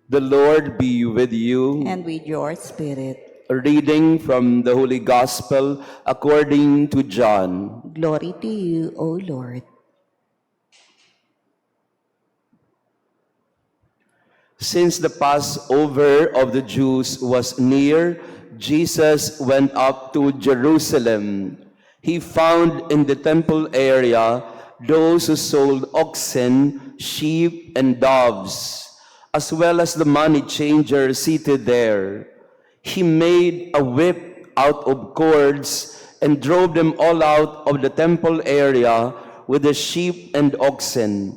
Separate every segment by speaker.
Speaker 1: The Lord be with you.
Speaker 2: And with your spirit.
Speaker 1: A reading from the Holy Gospel according to John.
Speaker 2: Glory to you, O Lord.
Speaker 1: Since the Passover of the Jews was near, Jesus went up to Jerusalem. He found in the temple area those who sold oxen, sheep, and doves, as well as the money changers seated there. He made a whip out of cords and drove them all out of the temple area with the sheep and oxen,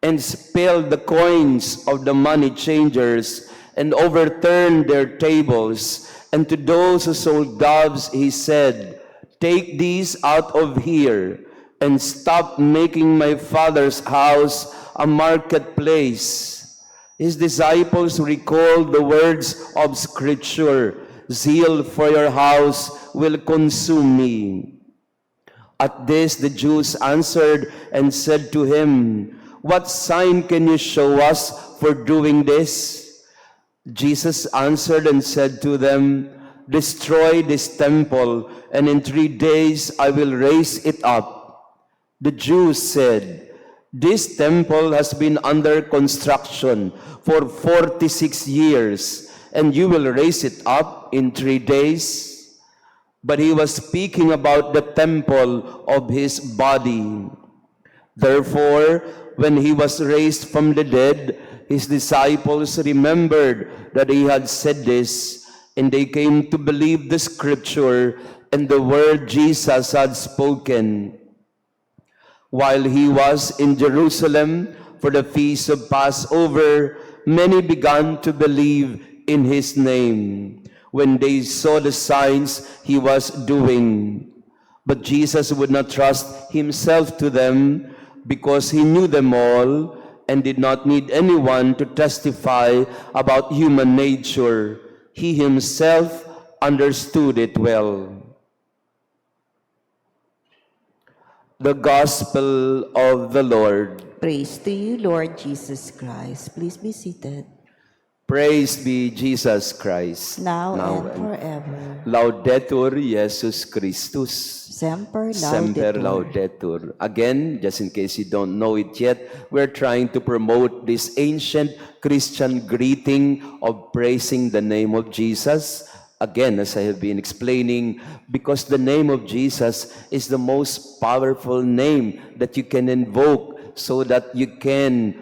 Speaker 1: and spilled the coins of the money changers and overturned their tables. And to those who sold doves he said, "Take these out of here and stop making my Father's house a marketplace." His disciples recalled the words of Scripture, "Zeal for your house will consume me." At this the Jews answered and said to him, "What sign can you show us for doing this?" Jesus answered and said to them, "Destroy this temple, and in 3 days I will raise it up." The Jews said, "This temple has been under construction for 46 years, and you will raise it up in 3 days?" But he was speaking about the temple of his body. Therefore, when he was raised from the dead, his disciples remembered that he had said this, and they came to believe the Scripture and the word Jesus had spoken. While he was in Jerusalem for the feast of Passover, many began to believe in his name when they saw the signs he was doing. But Jesus would not trust himself to them because he knew them all and did not need anyone to testify about human nature. He himself understood it well. The Gospel of the Lord.
Speaker 2: Praise to you, Lord Jesus Christ. Please be seated.
Speaker 1: Praise be Jesus Christ.
Speaker 2: Now and forever.
Speaker 1: Laudetur Jesus Christus.
Speaker 2: Semper
Speaker 1: Semper
Speaker 2: laudetur.
Speaker 1: Laudetur. Again, just in case you don't know it yet, we're trying to promote this ancient Christian greeting of praising the name of Jesus. Again, as I have been explaining, because the name of Jesus is the most powerful name that you can invoke so that you can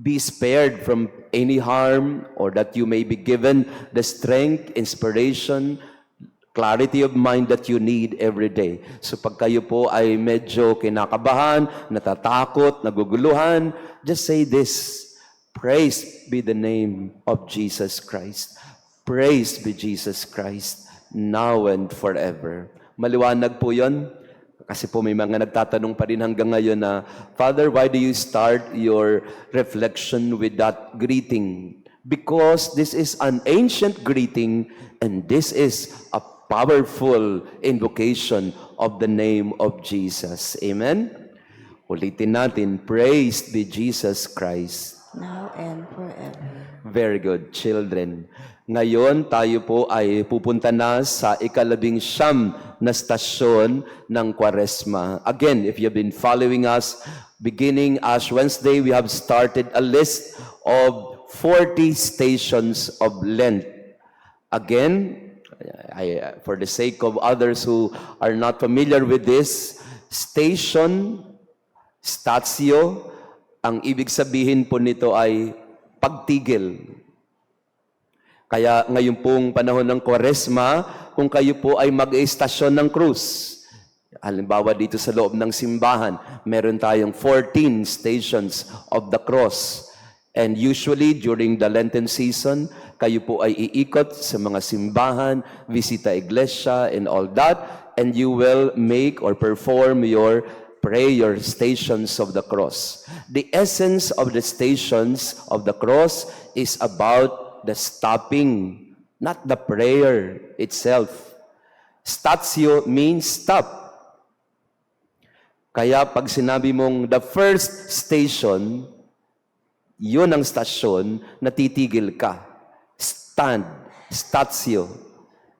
Speaker 1: be spared from any harm, or that you may be given the strength, inspiration, clarity of mind that you need every day. So pag kayo po ay medyo kinakabahan, natatakot, naguguluhan, just say this: praise be the name of Jesus Christ. Praise be Jesus Christ, now and forever. Maliwanag po yun? Kasi po may mga nagtatanong pa rin hanggang ngayon na, "Father, why do you start your reflection with that greeting?" Because this is an ancient greeting, and this is a powerful invocation of the name of Jesus. Amen? Ulitin natin, praise be Jesus Christ.
Speaker 2: Now and forever.
Speaker 1: Very good, children. Ngayon, tayo po ay pupunta na sa ika-11 na stasyon ng Kwaresma. Again, if you've been following us, beginning Ash Wednesday, we have started a list of 40 stations of Lent. Again, for the sake of others who are not familiar with this, statio, ang ibig sabihin po nito ay pagtigil. Kaya ngayon pong panahon ng Kwaresma, kung kayo po ay mag-estasyon ng krus, halimbawa dito sa loob ng simbahan, meron tayong 14 stations of the cross. And usually during the Lenten season, kayo po ay iikot sa mga simbahan, visita iglesia and all that, and you will make or perform your prayer stations of the cross. The essence of the stations of the cross is about the stopping, not the prayer itself. Statio means stop. Kaya pag sinabi mong the first station, Yun ang stasyon na titigil ka. Stand, statio.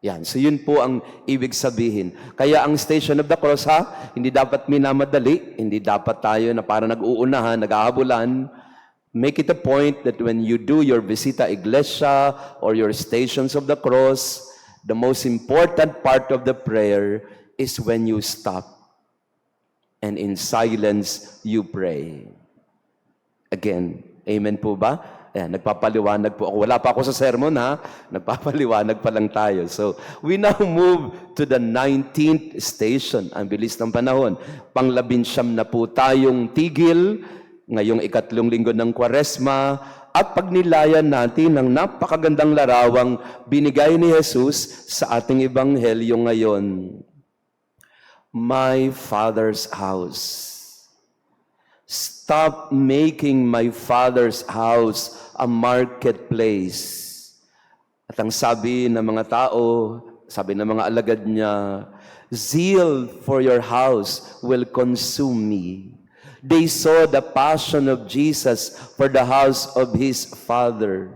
Speaker 1: Yan. So yun po ang ibig sabihin. Kaya ang Station of the Cross, hindi dapat minamadali, hindi dapat tayo na para nag-uunahan, nag-aabulan. Make it a point that when you do your visita iglesia or your Stations of the Cross, the most important part of the prayer is when you stop and in silence you pray. Again, amen po ba? Ayan, nagpapaliwanag po ako. Wala pa ako sa sermon, nagpapaliwanag pa lang tayo. So, we now move to the 19th station. Ang bilis ng panahon. Pang-19 na po tayong tigil, ngayong 3 linggo ng Kwaresma, at pagnilayan natin ng napakagandang larawang binigay ni Jesus sa ating ebanghelyo ngayon. My Father's house. Stop making my Father's house a marketplace. At ang sabi ng mga tao, sabi ng mga alagad niya, zeal for your house will consume me. They saw the passion of Jesus for the house of his Father.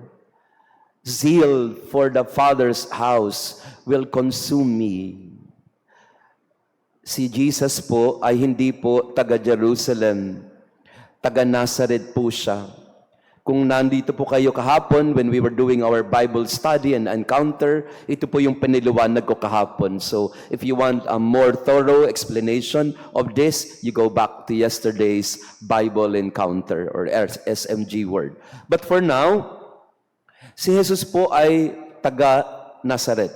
Speaker 1: Zeal for the Father's house will consume me. Si Jesus po ay hindi po taga Jerusalem. Taga Nazareth po siya. Kung nandito po kayo kahapon when we were doing our Bible study and encounter, ito po yung piniliwanag ko kahapon. So if you want a more thorough explanation of this, you go back to yesterday's Bible encounter or SMG word. But for now, si Jesus po ay taga Nazareth.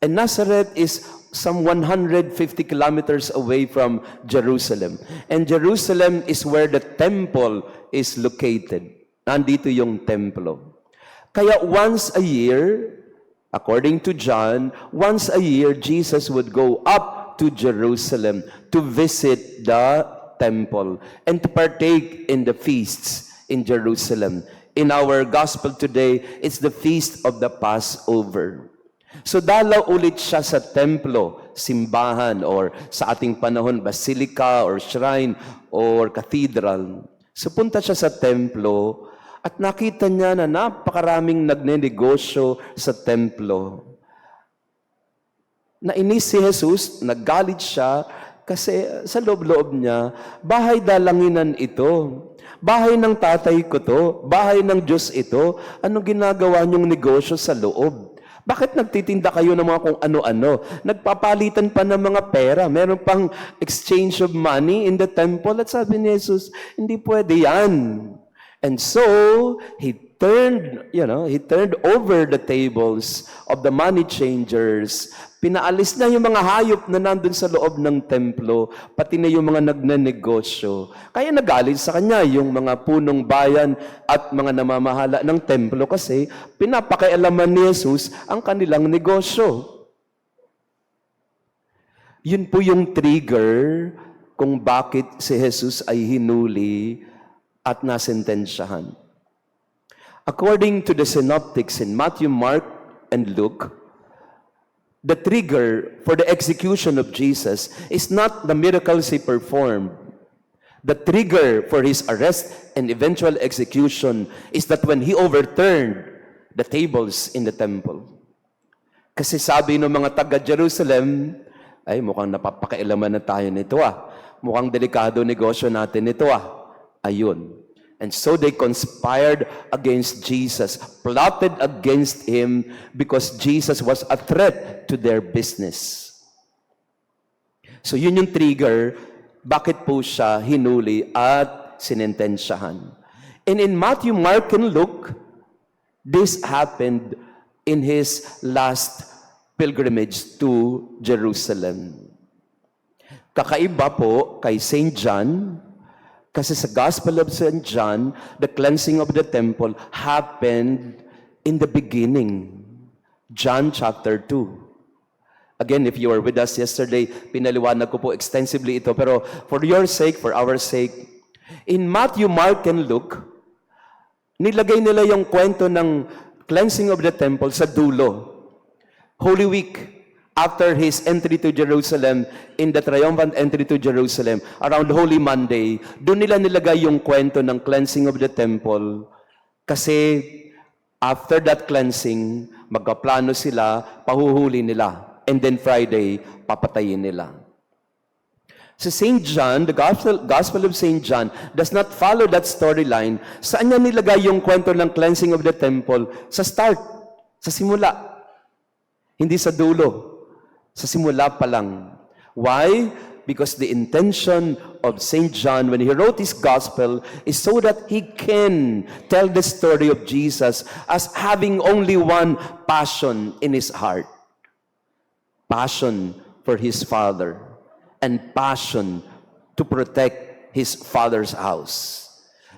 Speaker 1: And Nazareth is some 150 kilometers away from Jerusalem. And Jerusalem is where the temple is located. Nandito yung templo. Kaya once a year, according to John, once a year, Jesus would go up to Jerusalem to visit the temple and to partake in the feasts in Jerusalem. In our gospel today, it's the feast of the Passover. So dalaw ulit siya sa templo, simbahan, or sa ating panahon, basilica, or shrine, or cathedral. So punta siya sa templo at nakita niya na napakaraming nagnenegosyo sa templo. Nainis si Jesus, naggalit siya, kasi sa loob-loob niya, bahay dalanginan ito. Bahay ng tatay ko to, bahay ng Diyos ito. Anong ginagawa niyong negosyo sa loob? Bakit nagtitinda kayo ng mga kung ano-ano? Nagpapalitan pa ng mga pera. Meron pang exchange of money in the temple. At sabi ni Jesus, hindi pwede yan. And so, he turned over the tables of the money changers. Pinaalis na yung mga hayop na nandun sa loob ng templo, pati na yung mga nagnenegosyo. Kaya nagalit sa kanya yung mga punong bayan at mga namamahala ng templo kasi pinapakialaman ni Jesus ang kanilang negosyo. Yun po yung trigger kung bakit si Jesus ay hinuli at nasentensyahan. According to the synoptics in Matthew, Mark, and Luke, the trigger for the execution of Jesus is not the miracles he performed. The trigger for his arrest and eventual execution is that when he overturned the tables in the temple. Kasi sabi ng mga taga-Jerusalem, ay mukhang napapakailaman na tayo nito Mukhang delikado negosyo natin nito Ayun. And so they conspired against Jesus, plotted against him because Jesus was a threat to their business. So yun yung trigger, bakit po siya hinuli at sinentensyahan. And in Matthew, Mark, and Luke, this happened in his last pilgrimage to Jerusalem. Kakaiba po kay St. John, kasi sa Gospel of St. John, the cleansing of the temple happened in the beginning. John chapter 2. Again, if you were with us yesterday, pinaliwanag ko po extensively ito. Pero for your sake, for our sake, in Matthew, Mark, and Luke, nilagay nila yung kwento ng cleansing of the temple sa dulo. Holy Week. after his entry to Jerusalem, in the triumphant entry to Jerusalem, around Holy Monday, doon nila nilagay yung kwento ng cleansing of the temple. Kasi after that cleansing, magkaplano sila, pahuhuli nila. And then Friday, papatayin nila. Si St. John, the Gospel of St. John, does not follow that storyline. Saan niya nilagay yung kwento ng cleansing of the temple? Sa start, sa simula. Hindi sa dulo. Sa simula pa lang. Why? Because the intention of St. John when he wrote his gospel is so that he can tell the story of Jesus as having only one passion in his heart. Passion for his Father and passion to protect his Father's house.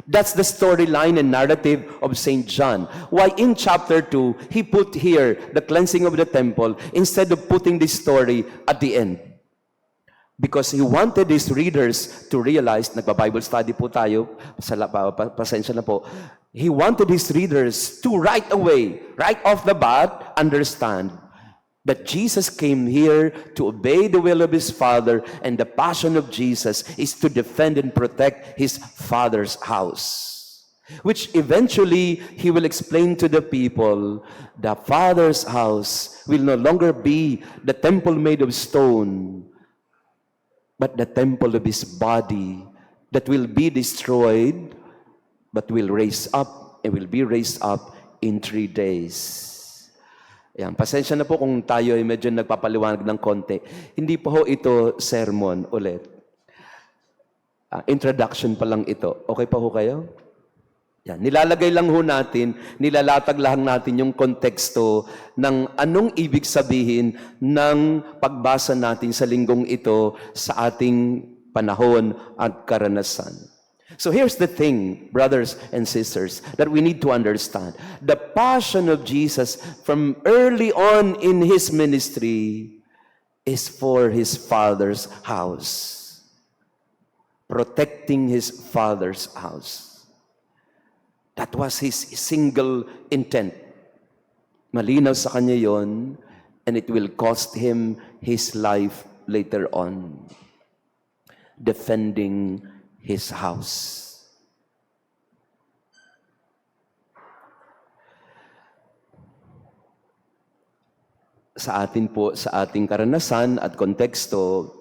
Speaker 1: That's the storyline and narrative of St. John. Why in chapter 2, he put here the cleansing of the temple instead of putting this story at the end. Because he wanted his readers to realize, nagpa-Bible study po tayo, pasensya na po. He wanted his readers to right away, right off the bat, understand that Jesus came here to obey the will of his Father, and the passion of Jesus is to defend and protect his Father's house. Which eventually, he will explain to the people, the Father's house will no longer be the temple made of stone, but the temple of his body that will be destroyed, but will raise up and will be raised up in 3 days. Ayan, pasensya na po kung tayo ay medyo nagpapaliwanag ng konti. Hindi po ho ito sermon ulit. Introduction pa lang ito. Okay pa ho kayo? Yan, nilalagay lang ho natin, nilalatag lang natin yung konteksto ng anong ibig sabihin ng pagbasa natin sa linggong ito sa ating panahon at karanasan. So here's the thing, brothers and sisters, that we need to understand. The passion of Jesus from early on in his ministry is for his Father's house. Protecting his Father's house. That was his single intent. Malinaw sa kanya yon, and it will cost him his life later on. Defending his house. Sa atin po, sa ating karanasan at konteksto,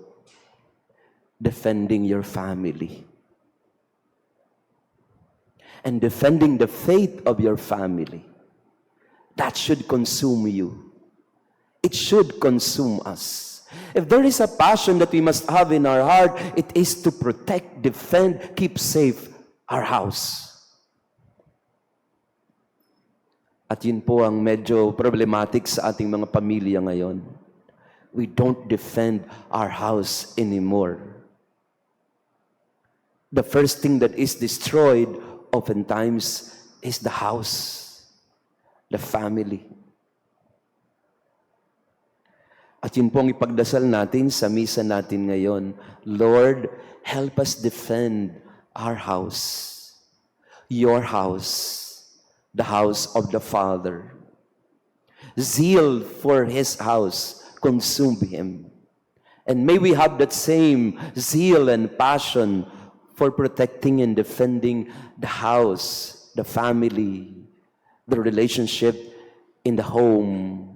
Speaker 1: defending your family. And defending the faith of your family. That should consume you. It should consume us. If there is a passion that we must have in our heart, it is to protect, defend, keep safe our house. At yun po ang medyo problematic sa ating mga pamilya ngayon. We don't defend our house anymore. The first thing that is destroyed oftentimes is the house, the family. At yun po ang ipagdasal natin sa misa natin ngayon. Lord, help us defend our house, your house, the house of the Father. Zeal for his house consume him. And may we have that same zeal and passion for protecting and defending the house, the family, the relationship in the home.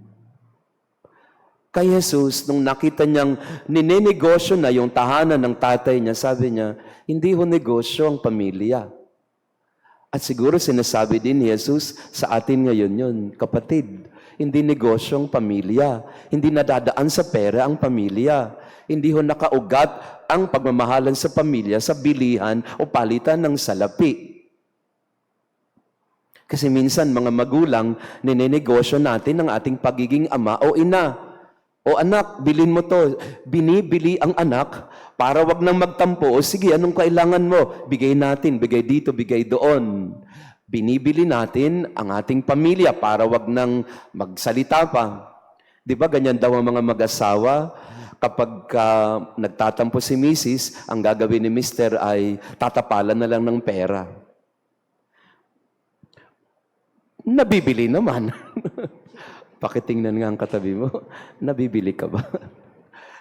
Speaker 1: Kay Jesus, nung nakita niyang ninenegosyo na yung tahanan ng tatay niya, sabi niya, hindi ho negosyo ang pamilya. At siguro sinasabi din ni Jesus sa atin ngayon yun, kapatid, hindi negosyo ang pamilya. Hindi nadadaan sa pera ang pamilya. Hindi ho nakaugat ang pagmamahalan sa pamilya sa bilihan o palitan ng salapi. Kasi minsan mga magulang, ninenegosyo natin ang ating pagiging ama o ina. O anak, bilhin mo to. Binibili ang anak para wag nang magtampo. O sige, anong kailangan mo? Bigay natin, bigay dito, bigay doon. Binibili natin ang ating pamilya para wag nang magsalita pa. Di ba ganyan daw ang mga mag-asawa? Kapag nagtatampo si Mrs., ang gagawin ni Mr. ay tatapalan na lang ng pera. Nabibili naman. Pakitingnan nga ang katabi mo, nabibili ka ba?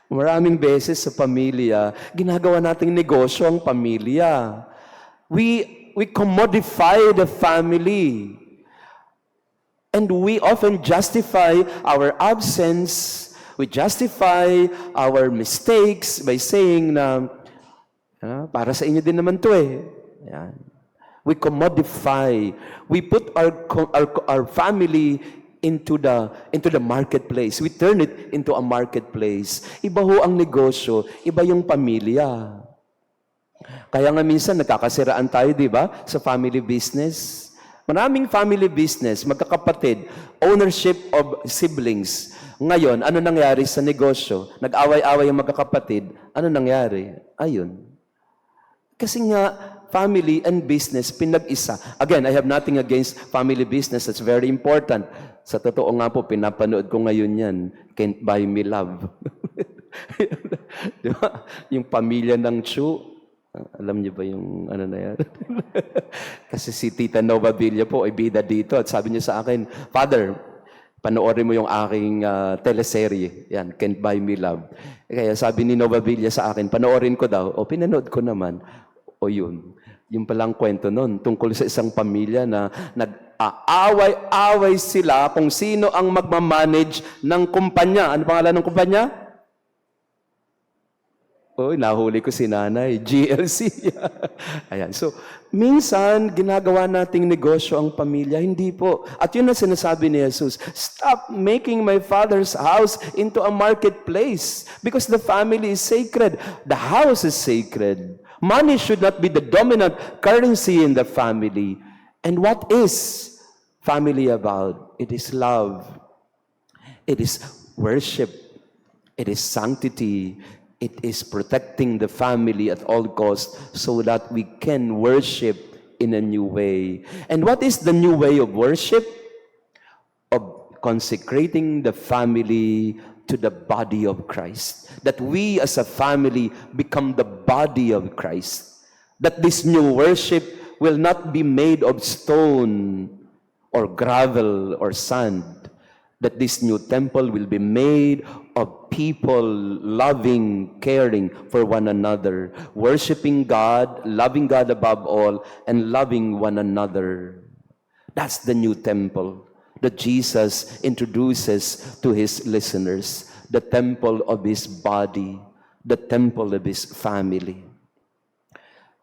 Speaker 1: Maraming beses sa pamilya, ginagawa nating negosyo ang pamilya. We commodify the family. And we often justify our absence, we justify our mistakes by saying na, para sa inyo din naman to eh. Yan. We commodify. We put our family into the marketplace. We turn it into a marketplace. Iba ho ang negosyo, iba yung pamilya. Kaya nga minsan nagkakasiraan tayo, di ba? Sa family business. Maraming family business, magkakapatid, ownership of siblings. Ngayon, ano nangyari sa negosyo? Nag-away-away yung magkakapatid. Ano nangyari? Ayun. Kasi nga, family and business, pinag-isa. Again, I have nothing against family business. That's very important. Sa totoo nga po, pinapanood ko ngayon yan. Can't Buy Me Love. Di ba? Yung pamilya ng Chu. Alam niyo ba yung ano na yan? Kasi si Tita Nova Villa po ay bida dito. At sabi niya sa akin, Father, panoorin mo yung aking teleserye. Yan, Can't Buy Me Love. Kaya sabi ni Nova Villa sa akin, panoorin ko daw. O, pinanood ko naman. O yun. Yung palang kwento nun, tungkol sa isang pamilya na nag-aaway-away sila kung sino ang magmamanage ng kumpanya. Ano pangalan ng kumpanya? Oy, nahuli ko si nanay. GLC. Ayan. So, minsan, ginagawa nating negosyo ang pamilya. Hindi po. At yun ang sinasabi ni Jesus, stop making my Father's house into a marketplace because the family is sacred. The house is sacred. Money should not be the dominant currency in the family. And what is family about? It is love. It is worship. It is sanctity. It is protecting the family at all costs so that we can worship in a new way. And what is the new way of worship? Of consecrating the family to the body of Christ. That we as a family become the body of Christ. That this new worship will not be made of stone or gravel or sand. That this new temple will be made of people loving, caring for one another, worshiping God, loving God above all, and loving one another. That's the new temple that Jesus introduces to his listeners, the temple of his body, the temple of his family.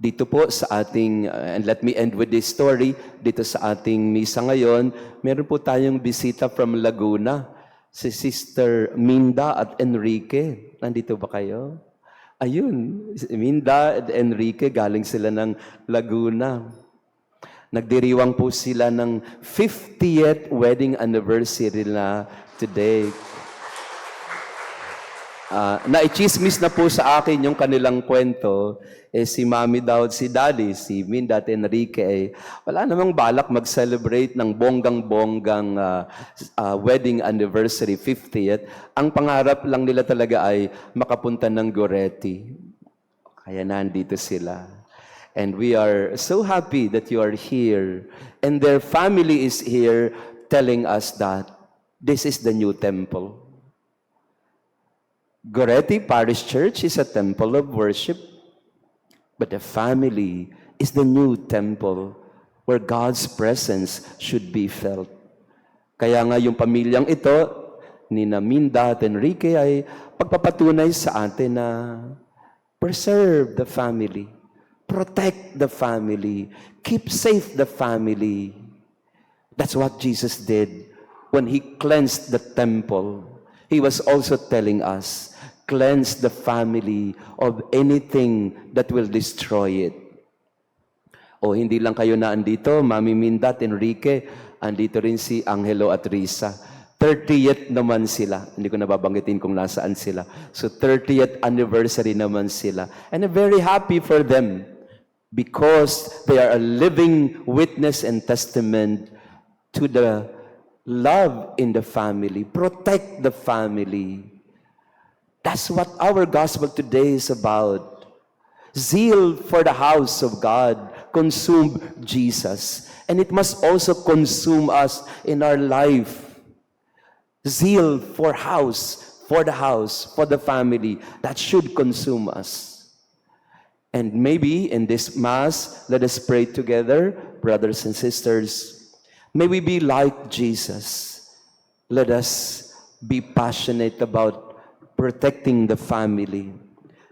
Speaker 1: Dito po sa ating, and let me end with this story, dito sa ating misa ngayon, meron po tayong bisita from Laguna, si Sister Minda at Enrique. Nandito ba kayo? Ayun, Minda at Enrique, galing sila ng Laguna. Nagdiriwang po sila ng 50th wedding anniversary na today. Naichismis na po sa akin yung kanilang kwento. Si Mami daw, si Daddy, si Minda at Enrique, wala namang balak mag-celebrate ng bonggang-bonggang wedding anniversary, 50th. Ang pangarap lang nila talaga ay makapunta ng Goretti. Kaya nandito sila. And we are so happy that you are here. And their family is here telling us that this is the new temple. Goretti Parish Church is a temple of worship, but the family is the new temple where God's presence should be felt. Kaya nga yung pamilyang ito, ni Minda at Enrique, ay pagpapatunay sa atin na preserve the family, protect the family, keep safe the family. That's what Jesus did when he cleansed the temple. He was also telling us, cleanse the family of anything that will destroy it. O hindi lang kayo na andito, Mami Minda at Enrique, andito rin si Angelo at Risa. 30th naman sila. Hindi ko nababanggitin kung nasaan sila. So 30th anniversary naman sila. And I'm very happy for them because they are a living witness and testament to the love in the family. Protect the family. That's what our gospel today is about. Zeal for the house of God consumed Jesus. And it must also consume us in our life. zeal for the house, for the family, that should consume us. And maybe in this Mass, let us pray together, brothers and sisters. May we be like Jesus. Let us be passionate about protecting the family.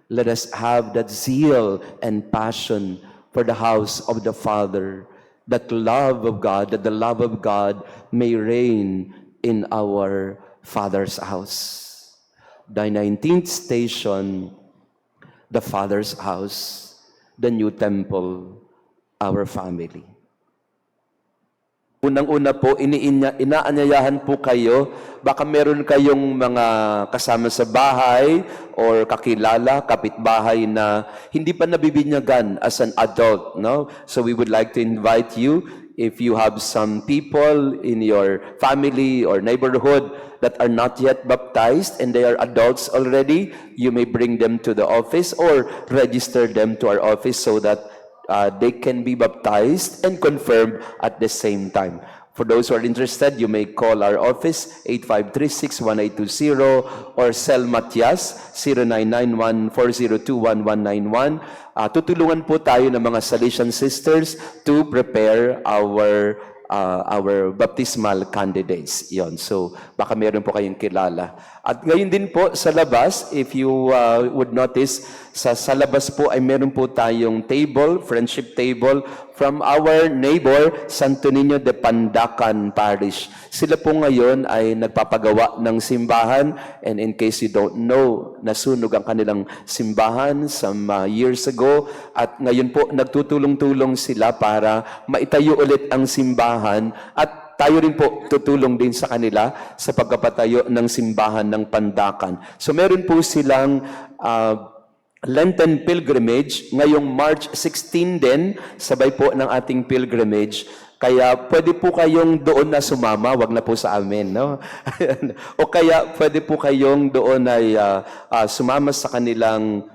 Speaker 1: Let us have that zeal and passion for the house of the Father, that love of God, that the love of God may reign in our Father's house. The 19th station, the Father's house, the new temple, our family. Unang-una po, inaanyayahan po kayo, baka meron kayong mga kasama sa bahay or kakilala, kapitbahay na hindi pa nabibinyagan as an adult, no? So we would like to invite you, if you have some people in your family or neighborhood that are not yet baptized and they are adults already, you may bring them to the office or register them to our office so that they can be baptized and confirmed at the same time. For those who are interested, you may call our office 8536-1820 or Cell Matias 0991-4021-191. Tutulungan po tayo ng mga Salesian sisters to prepare our baptismal candidates. Yon. So, baka meron po kayong kilala. At ngayon din po sa labas, if you would notice, sa labas po ay meron po tayong table, friendship table, from our neighbor, Santo Niño de Pandacan Parish. Sila po ngayon ay nagpapagawa ng simbahan, and in case you don't know, nasunog ang kanilang simbahan some years ago, at ngayon po nagtutulong-tulong sila para maitayo ulit ang simbahan, at tayo rin po tutulong din sa kanila sa pagpapatayo ng simbahan ng Pandacan. So meron po silang Lenten pilgrimage ngayong March 16 din, sabay po ng ating pilgrimage. Kaya pwede po kayong doon na sumama, wag na po sa amin, no? O kaya pwede po kayong doon ay sumama sa kanilang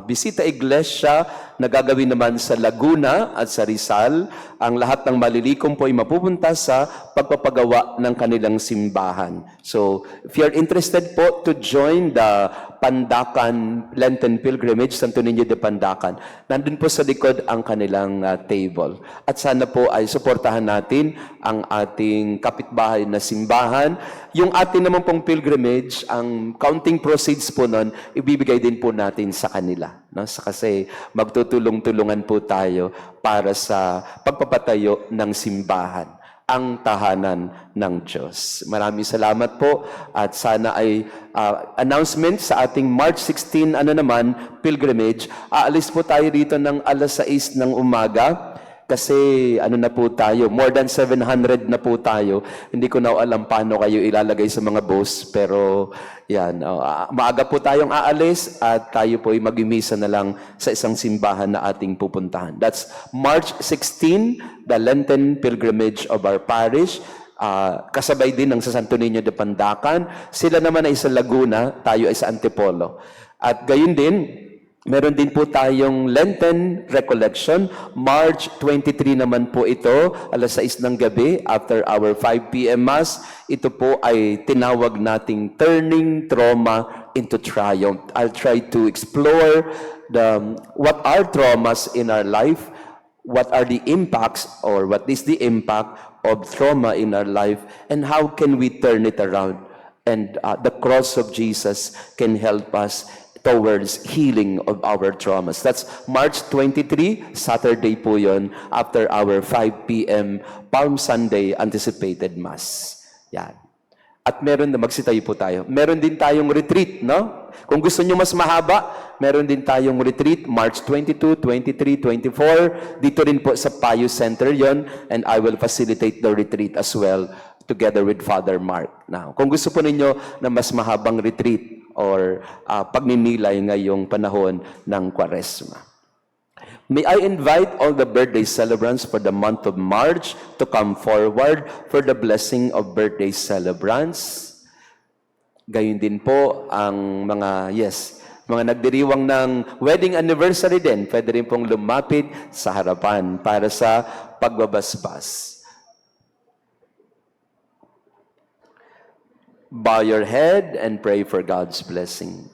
Speaker 1: bisita iglesia na gagawin naman sa Laguna at sa Rizal. Ang lahat ng malilikom po ay mapupunta sa pagpapagawa ng kanilang simbahan. So, if you're interested po to join the Pandacan Lenten Pilgrimage, Santo Niño de Pandacan, nandun po sa likod ang kanilang table. At sana po ay suportahan natin ang ating kapitbahay na simbahan. Yung atin naman pong pilgrimage, ang counting proceeds po nun, ibibigay din po natin sa kanila. No? Kasi magtutulong-tulungan po tayo para sa pagpapatayo ng simbahan, ang tahanan ng Diyos. Maraming salamat po, at sana ay announcement sa ating March 16 pilgrimage. Aalis po tayo dito ng alas 6 ng umaga. Kasi na po tayo, more than 700 na po tayo. Hindi ko na alam paano kayo ilalagay sa mga bus, pero yan, maaga po tayong aalis at tayo po ay mag-imisa na lang sa isang simbahan na ating pupuntahan. That's March 16, the Lenten pilgrimage of our parish. Kasabay din ng sa Santo Niño de Pandacan. Sila naman ay sa Laguna, tayo ay sa Antipolo. At gayon din, meron din po tayong Lenten Recollection. March 23 naman po ito, alas 6 ng gabi, after our 5 p.m. Mass. Ito po ay tinawag nating Turning Trauma into Triumph. I'll try to explore what are traumas in our life, what are the impacts, or what is the impact of trauma in our life, and how can we turn it around. And the cross of Jesus can help us towards healing of our traumas. That's March 23, Saturday po yun, after our 5 p.m. Palm Sunday anticipated Mass. Yan. At meron na, magsitayo po tayo. Meron din tayong retreat, no? Kung gusto nyo mas mahaba, meron din tayong retreat, March 22, 23, 24. Dito rin po sa Payo Center yon, and I will facilitate the retreat as well, together with Father Mark. Now, kung gusto po ninyo na mas mahabang retreat or pagninilay ngayong panahon ng Kwaresma. May I invite all the birthday celebrants for the month of March to come forward for the blessing of birthday celebrants. Gayun din po ang mga nagdiriwang ng wedding anniversary din, pwede rin pong lumapit sa harapan para sa pagbabasbas. Bow your head and pray for God's blessing.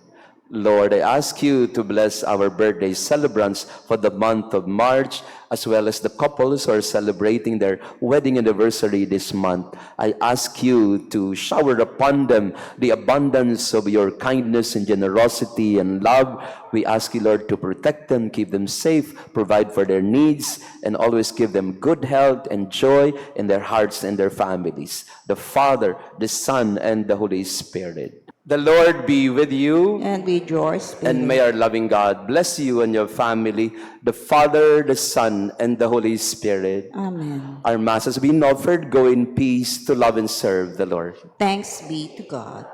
Speaker 1: Lord, I ask you to bless our birthday celebrants for the month of March, as well as the couples who are celebrating their wedding anniversary this month. I ask you to shower upon them the abundance of your kindness and generosity and love. We ask you, Lord, to protect them, keep them safe, provide for their needs, and always give them good health and joy in their hearts and their families. The Father, the Son, and the Holy Spirit. The Lord be with you.
Speaker 2: And with your spirit.
Speaker 1: And may our loving God bless you and your family, the Father, the Son, and the Holy Spirit.
Speaker 2: Amen.
Speaker 1: Our Mass has been offered. Go in peace to love and serve the Lord.
Speaker 2: Thanks be to God.